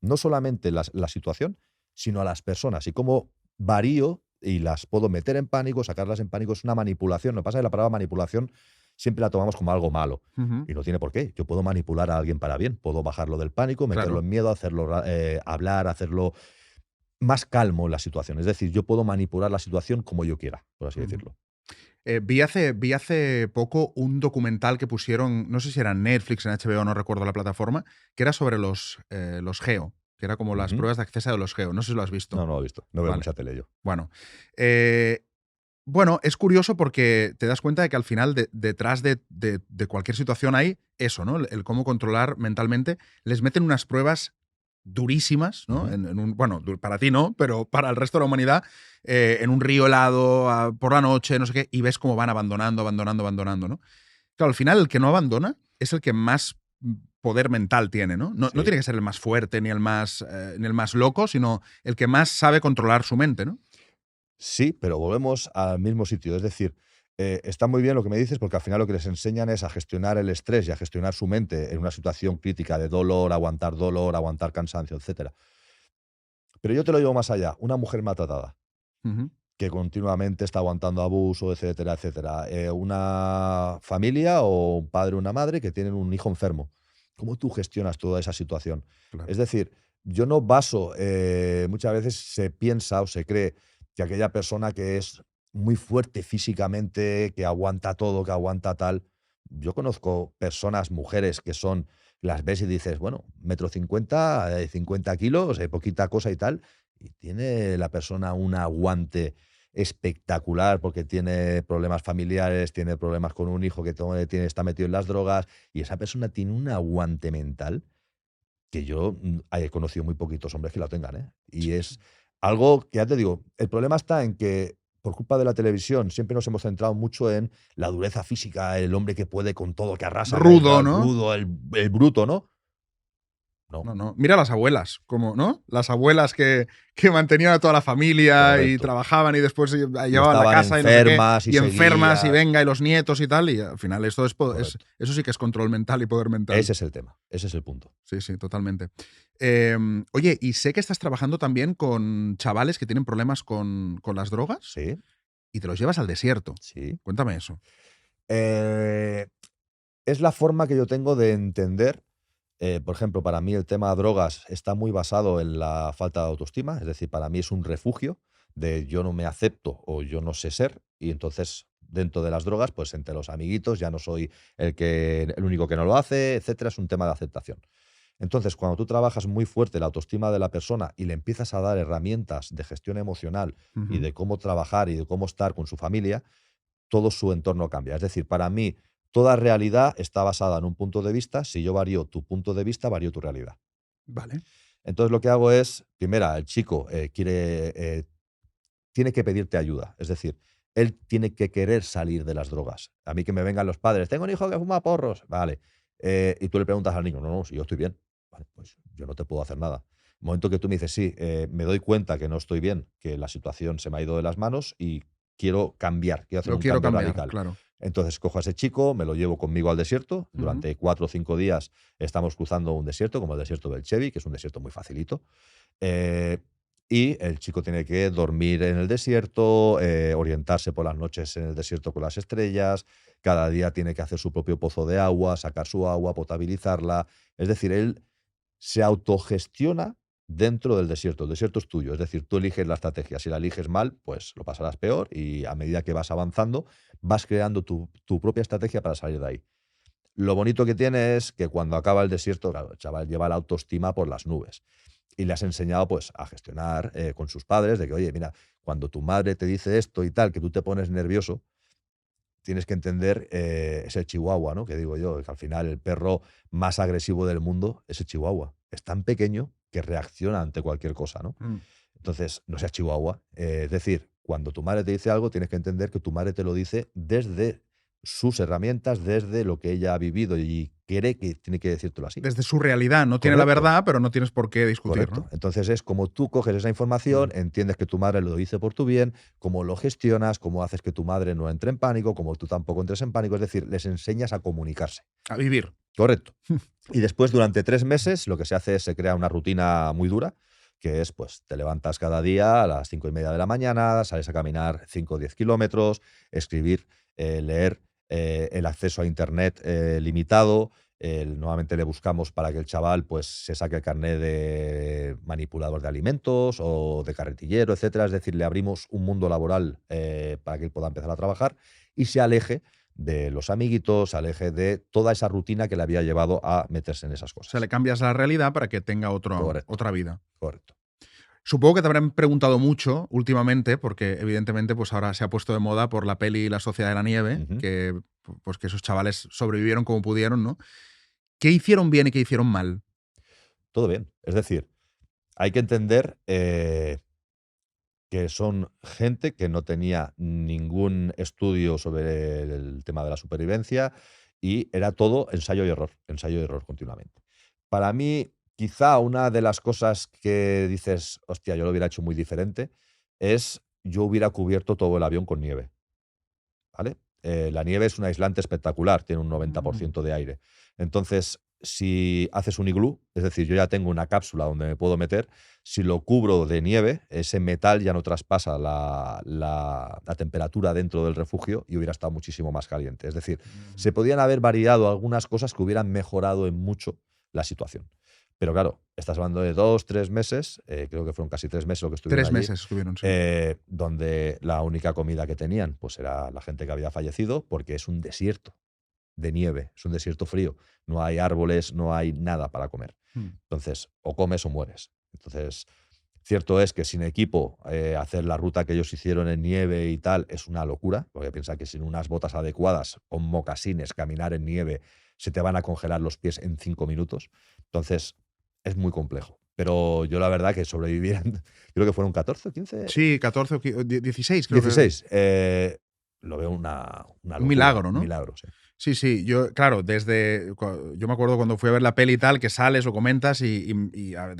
Speaker 2: no solamente la situación, sino a las personas y cómo varío y las puedo meter en pánico, sacarlas en pánico. Es una manipulación. Lo que pasa es que la palabra manipulación siempre la tomamos como algo malo. Y no tiene por qué. Yo puedo manipular a alguien para bien. Puedo bajarlo del pánico, meterlo
Speaker 1: Claro.
Speaker 2: en miedo, hacerlo hablar, hacerlo más calmo en la situación. Es decir, yo puedo manipular la situación como yo quiera, por así decirlo.
Speaker 1: Vi hace poco un documental que pusieron, no sé si era en Netflix, en HBO, no recuerdo la plataforma, que era sobre los geo, que era como las
Speaker 2: Ujú.
Speaker 1: pruebas de acceso de los geo. No sé si lo has visto.
Speaker 2: No, no lo he visto. No veo
Speaker 1: Vale.
Speaker 2: mucha tele yo.
Speaker 1: Bueno, bueno, es curioso porque te das cuenta de que al final detrás de cualquier situación hay eso, ¿no? El cómo controlar mentalmente. Les meten unas pruebas durísimas, ¿no?
Speaker 2: Ujú.
Speaker 1: Bueno, para ti no, pero para el resto de la humanidad, en un río helado, por la noche, no sé qué, y ves cómo van abandonando, ¿no? Claro, al final el que no abandona es el que más poder mental tiene, ¿no? No,
Speaker 2: Sí.
Speaker 1: no tiene que ser el más fuerte ni el más loco, sino el que más sabe controlar su mente, ¿no?
Speaker 2: Sí, pero volvemos al mismo sitio. Es decir, está muy bien lo que me dices porque al final lo que les enseñan es a gestionar el estrés y a gestionar su mente en una situación crítica de dolor, aguantar cansancio, etcétera. Pero yo te lo llevo más allá. Una mujer maltratada
Speaker 1: Ujú.
Speaker 2: que continuamente está aguantando abuso, etcétera, etcétera. Una familia o un padre o una madre que tienen un hijo enfermo. ¿Cómo tú gestionas toda esa situación?
Speaker 1: Claro.
Speaker 2: Es decir, yo no baso, muchas veces se piensa o se cree que aquella persona que es muy fuerte físicamente, que aguanta todo, que aguanta tal. Yo conozco personas, mujeres que son, las ves y dices, bueno, 1,50 m, 50 kilos, poquita cosa y tal, y tiene la persona un aguante espectacular porque tiene problemas familiares, tiene problemas con un hijo que está metido en las drogas, y esa persona tiene un aguante mental que yo he conocido muy poquitos hombres que la tengan, ¿eh? Y es algo que ya te digo, el problema está en que por culpa de la televisión siempre nos hemos centrado mucho en la dureza física, el hombre que puede con todo, que arrasa,
Speaker 1: Rudo,
Speaker 2: el
Speaker 1: ¿no?
Speaker 2: rudo, el bruto, ¿no? No,
Speaker 1: No, no. Mira las abuelas, como, ¿no? Las abuelas que mantenían a toda la familia y
Speaker 2: correcto.
Speaker 1: trabajaban y después
Speaker 2: Y
Speaker 1: llevaban la
Speaker 2: estaban
Speaker 1: casa y no sé qué,
Speaker 2: enfermas y
Speaker 1: y enfermas y
Speaker 2: seguía.
Speaker 1: venga, y los nietos y tal, y al final esto
Speaker 2: Correcto.
Speaker 1: eso sí que es control mental y poder mental.
Speaker 2: Ese es el tema, ese es el punto.
Speaker 1: Sí, sí, totalmente. Oye, y sé que estás trabajando también con chavales que tienen problemas con las drogas
Speaker 2: Sí,
Speaker 1: y te los llevas al desierto.
Speaker 2: sí.
Speaker 1: Cuéntame eso.
Speaker 2: Eh, es la forma que yo tengo de entender. Por ejemplo, para mí el tema drogas está muy basado en la falta de autoestima, es decir, para mí es un refugio de yo no me acepto o yo no sé ser, y entonces dentro de las drogas, pues entre los amiguitos ya no soy el único que no lo hace, etcétera, es un tema de aceptación. Entonces, cuando tú trabajas muy fuerte la autoestima de la persona y le empiezas a dar herramientas de gestión emocional y
Speaker 1: Ujú.
Speaker 2: de cómo trabajar y de cómo estar con su familia, todo su entorno cambia. Es decir, para mí, toda realidad está basada en un punto de vista. Si yo varío tu punto de vista, varío tu realidad.
Speaker 1: Vale.
Speaker 2: Entonces, lo que hago es, primera, el chico tiene que pedirte ayuda. Es decir, él tiene que querer salir de las drogas. A mí que me vengan los padres, tengo un hijo que fuma porros, vale. Y tú le preguntas al niño, no, no, si yo estoy bien, vale, pues yo no te puedo hacer nada. El momento que tú me dices, sí, me doy cuenta que no estoy bien, que la situación se me ha ido de las manos y quiero cambiar, quiero hacer
Speaker 1: Lo
Speaker 2: un
Speaker 1: quiero
Speaker 2: cambio
Speaker 1: cambiar,
Speaker 2: radical.
Speaker 1: claro.
Speaker 2: Entonces cojo a ese chico, me lo llevo conmigo al desierto.
Speaker 1: Ujú.
Speaker 2: Durante 4 o 5 días estamos cruzando un desierto, como el desierto del Chevy, que es un desierto muy facilito. Eh, y el chico tiene que dormir en el desierto, orientarse por las noches en el desierto con las estrellas, cada día tiene que hacer su propio pozo de agua, sacar su agua, potabilizarla. Es decir, él se autogestiona dentro del desierto. El desierto es tuyo, es decir, tú eliges la estrategia. Si la eliges mal, pues lo pasarás peor y a medida que vas avanzando, vas creando tu propia estrategia para salir de ahí. Lo bonito que tiene es que cuando acaba el desierto, claro, el chaval lleva la autoestima por las nubes y le has enseñado pues a gestionar con sus padres de que, oye, mira, cuando tu madre te dice esto y tal, que tú te pones nervioso, tienes que entender es el chihuahua, ¿no? Que digo yo, que al final el perro más agresivo del mundo es el chihuahua. Es tan pequeño que reacciona ante cualquier cosa, ¿no?
Speaker 1: Mm.
Speaker 2: Entonces, no seas chihuahua. Es decir, cuando tu madre te dice algo, tienes que entender que tu madre te lo dice desde sus herramientas, desde lo que ella ha vivido y cree que tiene que decírtelo así.
Speaker 1: Desde su realidad, no tiene la
Speaker 2: Correcto.
Speaker 1: verdad, pero no tienes por qué discutir,
Speaker 2: Correcto.
Speaker 1: ¿no?
Speaker 2: Entonces es como tú coges esa información,
Speaker 1: Mm.
Speaker 2: entiendes que tu madre lo dice por tu bien, cómo lo gestionas, cómo haces que tu madre no entre en pánico, cómo tú tampoco entres en pánico, es decir, les enseñas a comunicarse.
Speaker 1: A vivir.
Speaker 2: Correcto. Y después, durante 3 meses, lo que se hace es se crea una rutina muy dura, que es, pues, te levantas cada día a las 5:30 de la mañana, sales a caminar 5 o 10 kilómetros, escribir, leer, el acceso a Internet limitado. Nuevamente le buscamos para que el chaval pues, se saque el carnet de manipulador de alimentos o de carretillero, etcétera. Es decir, le abrimos un mundo laboral para que él pueda empezar a trabajar y se aleje de los amiguitos, se aleje de toda esa rutina que le había llevado a meterse en esas
Speaker 1: O sea, le
Speaker 2: cosas.
Speaker 1: cambias la realidad para que tenga
Speaker 2: Correcto,
Speaker 1: otra vida.
Speaker 2: correcto.
Speaker 1: Supongo que te habrán preguntado mucho últimamente, porque evidentemente pues ahora se ha puesto de moda por la peli La Sociedad de la Nieve,
Speaker 2: Ujú.
Speaker 1: que, pues, que esos chavales sobrevivieron como pudieron, ¿no? ¿Qué hicieron bien y qué hicieron mal?
Speaker 2: Todo bien. Es decir, hay que entender que son gente que no tenía ningún estudio sobre el tema de la supervivencia y era todo ensayo y error continuamente. Para mí, quizá una de las cosas que dices, hostia, yo lo hubiera hecho muy diferente, es yo hubiera cubierto todo el avión con nieve, ¿vale? La nieve es un aislante espectacular, tiene un noventa por
Speaker 1: Mm.
Speaker 2: ciento de aire. Entonces, si haces un iglú, es decir, yo ya tengo una cápsula donde me puedo meter, si lo cubro de nieve, ese metal ya no traspasa la temperatura dentro del refugio y hubiera estado muchísimo más caliente. Es decir, se
Speaker 1: Mm.
Speaker 2: podían haber variado algunas cosas que hubieran mejorado en mucho la situación. Pero claro, estás hablando de 2, 3 meses, creo que fueron casi 3 meses lo que estuvieron
Speaker 1: 3
Speaker 2: allí,
Speaker 1: meses estuvieron, sí.
Speaker 2: donde la única comida que tenían pues era la gente que había fallecido, porque es un desierto de nieve, es un desierto frío, no hay árboles, no hay nada para comer.
Speaker 1: Mm.
Speaker 2: Entonces, o comes o mueres. Entonces, cierto es que sin equipo, hacer la ruta que ellos hicieron en nieve y tal es una locura, porque piensa que sin unas botas adecuadas, con mocasines, caminar en nieve, se te van a congelar los pies en 5 minutos. Entonces, es muy complejo. Pero yo la verdad que sobrevivieron, creo que fueron 14 o 15,
Speaker 1: Sí, 14 o 16 creo que.
Speaker 2: 16. Lo veo una
Speaker 1: Un
Speaker 2: locura,
Speaker 1: milagro,
Speaker 2: un
Speaker 1: ¿no?
Speaker 2: milagro, sí.
Speaker 1: Sí, sí, yo, claro, yo me acuerdo cuando fui a ver la peli y tal, que sales, lo comentas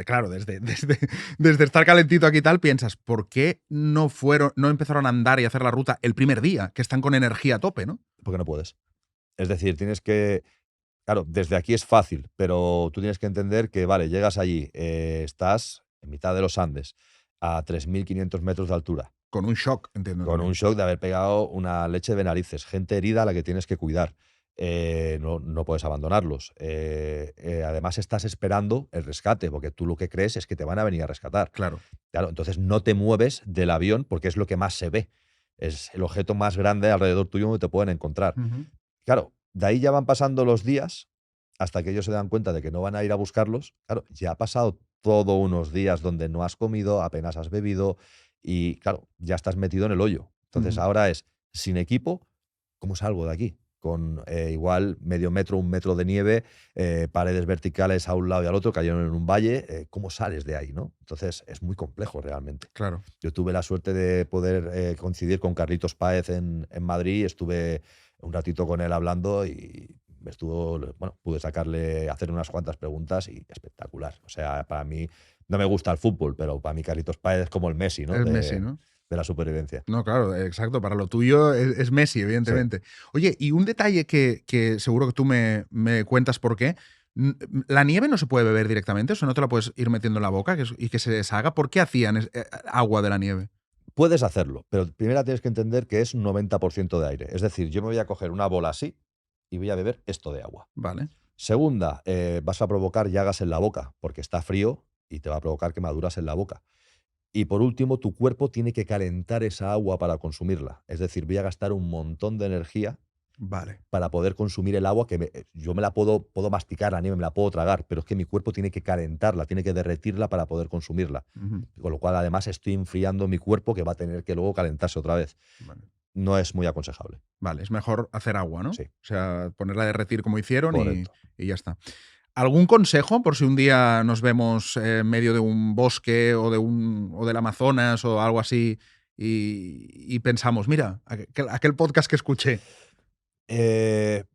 Speaker 1: claro, desde estar calentito aquí y tal, piensas, ¿por qué no empezaron a andar y a hacer la ruta el primer día, que están con energía a tope, ¿no?
Speaker 2: Porque no puedes. Es decir, tienes que claro, desde aquí es fácil, pero tú tienes que entender que, vale, llegas allí, estás en mitad de los Andes, a 3.500 metros de altura,
Speaker 1: Con un shock, entiendo
Speaker 2: con un
Speaker 1: también.
Speaker 2: shock de haber pegado una leche de narices, gente herida a la que tienes que cuidar. no puedes abandonarlos. Además, estás esperando el rescate, porque tú lo que crees es que te van a venir a rescatar.
Speaker 1: Claro.
Speaker 2: Claro, entonces no te mueves del avión porque es lo que más se ve. Es el objeto más grande alrededor tuyo donde te pueden encontrar.
Speaker 1: Ujú.
Speaker 2: Claro, de ahí ya van pasando los días hasta que ellos se dan cuenta de que no van a ir a buscarlos. Claro, ya ha pasado todo unos días donde no has comido, apenas has bebido y, claro, ya estás metido en el hoyo. Entonces
Speaker 1: Ujú.
Speaker 2: ahora es, sin equipo, ¿cómo salgo de aquí? Con igual medio metro, 1 metro de nieve, paredes verticales a un lado y al otro, cayeron en un valle. ¿Cómo sales de ahí, no? Entonces es muy complejo realmente.
Speaker 1: Claro.
Speaker 2: Yo tuve la suerte de poder coincidir con Carlitos Páez en Madrid. Estuve un ratito con él hablando y bueno, pude hacer unas cuantas preguntas y espectacular. O sea, para mí, no me gusta el fútbol, pero para mí Carlitos Páez es como el Messi, ¿no?
Speaker 1: Es Messi, ¿no?
Speaker 2: De la supervivencia.
Speaker 1: No, claro, exacto. Para lo tuyo es Messi,
Speaker 2: Sí.
Speaker 1: evidentemente. Oye, y un detalle que seguro que tú me cuentas por qué. ¿La nieve no se puede beber directamente? O sea, ¿no te la puedes ir metiendo en la boca y que se deshaga? ¿Por qué hacían agua de la nieve?
Speaker 2: Puedes hacerlo, pero primero tienes que entender que es un 90% de aire. Es decir, yo me voy a coger una bola así y voy a beber esto de agua.
Speaker 1: Vale.
Speaker 2: Segunda, vas a provocar llagas en la boca porque está frío y te va a provocar quemaduras en la boca. Y por último, tu cuerpo tiene que calentar esa agua para consumirla. Es decir, voy a gastar un montón de energía
Speaker 1: Vale.
Speaker 2: para poder consumir el agua yo me la puedo masticar, la nieve, me la puedo tragar, pero es que mi cuerpo tiene que calentarla, tiene que derretirla para poder consumirla.
Speaker 1: Ujú.
Speaker 2: Con lo cual, además, estoy enfriando mi cuerpo que va a tener que luego calentarse otra vez.
Speaker 1: Vale.
Speaker 2: No es muy aconsejable.
Speaker 1: Vale, es mejor hacer agua, ¿no?
Speaker 2: Sí,
Speaker 1: O sea, ponerla a derretir como hicieron
Speaker 2: correcto.
Speaker 1: y ya está. ¿Algún consejo por si un día nos vemos en medio de un bosque o del Amazonas o algo así y pensamos, mira, aquel podcast que escuché?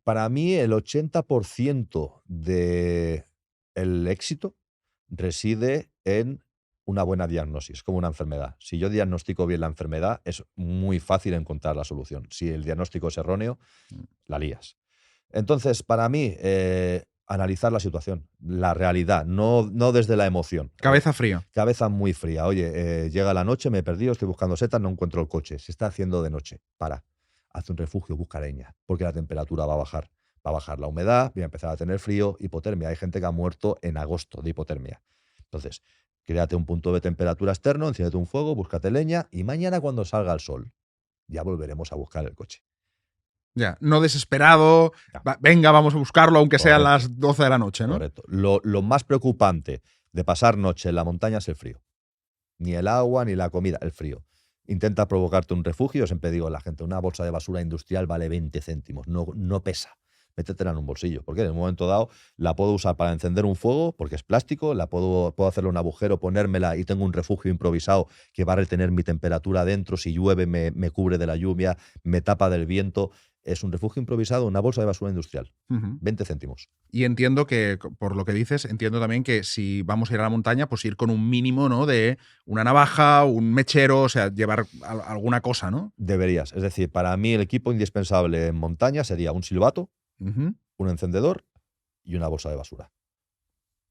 Speaker 2: Para mí, el 80% del éxito reside en una buena diagnosis, como una enfermedad. Si yo diagnostico bien la enfermedad, es muy fácil encontrar la solución. Si el diagnóstico es erróneo, la lías. Entonces, para mí, analizar la situación, la realidad, no desde la emoción.
Speaker 1: Cabeza fría.
Speaker 2: Cabeza muy fría. Oye, llega la noche, me he perdido, estoy buscando setas, no encuentro el coche. Se está haciendo de noche. Para. Haz un refugio, busca leña, porque la temperatura va a bajar. Va a bajar la humedad, voy a empezar a tener frío, hipotermia. Hay gente que ha muerto en agosto de hipotermia. Entonces, créate un punto de temperatura externo, enciéndete un fuego, búscate leña y mañana cuando salga el sol, ya volveremos a buscar el coche.
Speaker 1: Ya, no desesperado,
Speaker 2: Ya,
Speaker 1: venga, vamos a buscarlo aunque sean
Speaker 2: correcto.
Speaker 1: las 12 de la noche, ¿no?
Speaker 2: Correcto. Lo más preocupante de pasar noche en la montaña es el frío. Ni el agua, ni la comida, el frío. Intenta provocarte un refugio. Siempre digo a la gente, una bolsa de basura industrial vale 20 céntimos, no pesa. Métetela en un bolsillo, porque en un momento dado la puedo usar para encender un fuego, porque es plástico, puedo hacerle un agujero, ponérmela y tengo un refugio improvisado que va a retener mi temperatura dentro. Si llueve, me cubre de la lluvia, me tapa del viento. Es un refugio improvisado, una bolsa de basura industrial.
Speaker 1: Ujú.
Speaker 2: 20 céntimos.
Speaker 1: Y entiendo que, por lo que dices, entiendo también que si vamos a ir a la montaña, pues ir con un mínimo, ¿no? De una navaja, un mechero, o sea, llevar alguna cosa, ¿no?
Speaker 2: Deberías. Es decir, para mí el equipo indispensable en montaña sería un silbato,
Speaker 1: Ujú.
Speaker 2: un encendedor y una bolsa de basura.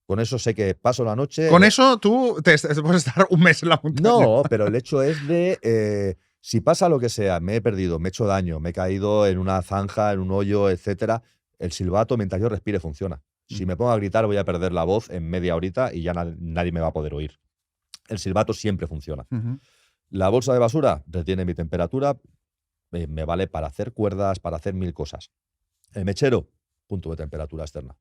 Speaker 2: Con eso sé que paso la noche.
Speaker 1: Con eso tú te puedes estar un mes en la montaña.
Speaker 2: No, pero el hecho es de, si pasa lo que sea, me he perdido, me he hecho daño, me he caído en una zanja, en un hoyo, etcétera, el silbato, mientras yo respire, funciona. Si me pongo a gritar, voy a perder la voz en media horita y ya nadie me va a poder oír. El silbato siempre funciona.
Speaker 1: Ujú.
Speaker 2: La bolsa de basura retiene mi temperatura, me vale para hacer cuerdas, para hacer 1000 cosas. El mechero, punto de temperatura externa.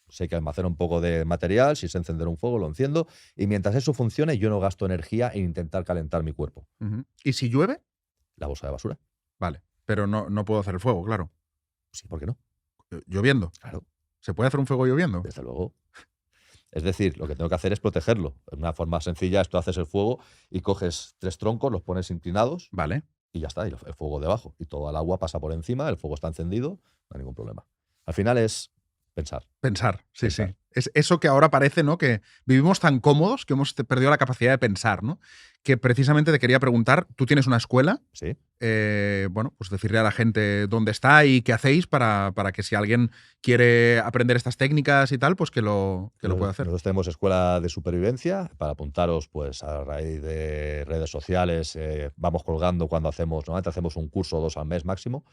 Speaker 2: Sé que almacena un poco de material, si sé encender un fuego, lo enciendo, y mientras eso funcione, yo no gasto energía en intentar calentar mi cuerpo.
Speaker 1: Ujú. ¿Y si llueve?
Speaker 2: La bolsa de basura.
Speaker 1: Vale, pero no puedo hacer el fuego, claro.
Speaker 2: Sí, ¿por qué no?
Speaker 1: Lloviendo.
Speaker 2: Claro,
Speaker 1: ¿Se puede hacer un fuego lloviendo?
Speaker 2: desde luego. Es decir, lo que tengo que hacer es protegerlo. De una forma sencilla, esto haces el fuego y coges 3 troncos, los pones inclinados
Speaker 1: Vale.
Speaker 2: y ya está, y el fuego debajo. Y todo el agua pasa por encima, el fuego está encendido, no hay ningún problema. Al final es pensar.
Speaker 1: Pensar, sí, sí.
Speaker 2: Pensar.
Speaker 1: Es eso que ahora parece, ¿no? Que vivimos tan cómodos que hemos perdido la capacidad de pensar, ¿no? Que precisamente te quería preguntar, tú tienes una escuela,
Speaker 2: ¿Sí?
Speaker 1: bueno, pues decirle a la gente dónde está y qué hacéis para que si alguien quiere aprender estas técnicas y tal, pues que lo pueda hacer.
Speaker 2: Nosotros tenemos escuela de supervivencia. Para apuntaros, pues a raíz de redes sociales, vamos colgando cuando hacemos, normalmente hacemos un curso o 2 al mes máximo.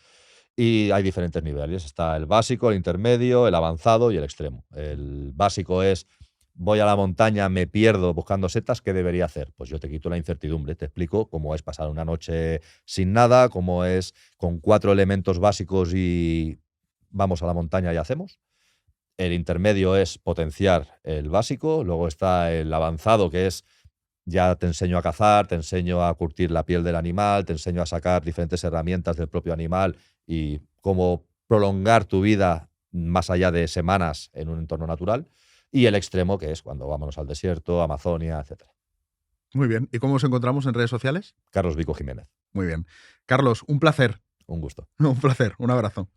Speaker 2: Y hay diferentes niveles. Está el básico, el intermedio, el avanzado y el extremo. El básico es: voy a la montaña, me pierdo buscando setas, ¿qué debería hacer? Pues yo te quito la incertidumbre, te explico cómo es pasar una noche sin nada, cómo es con 4 elementos básicos y vamos a la montaña y hacemos. El intermedio es potenciar el básico. Luego está el avanzado, que es: ya te enseño a cazar, te enseño a curtir la piel del animal, te enseño a sacar diferentes herramientas del propio animal y cómo prolongar tu vida más allá de semanas en un entorno natural. Y el extremo, que es cuando vámonos al desierto, Amazonia, etcétera.
Speaker 1: Muy bien. ¿Y cómo os encontramos en redes sociales?
Speaker 2: Carlos Vico Jiménez.
Speaker 1: Muy bien. Carlos, un placer.
Speaker 2: Un gusto.
Speaker 1: Un placer. Un abrazo.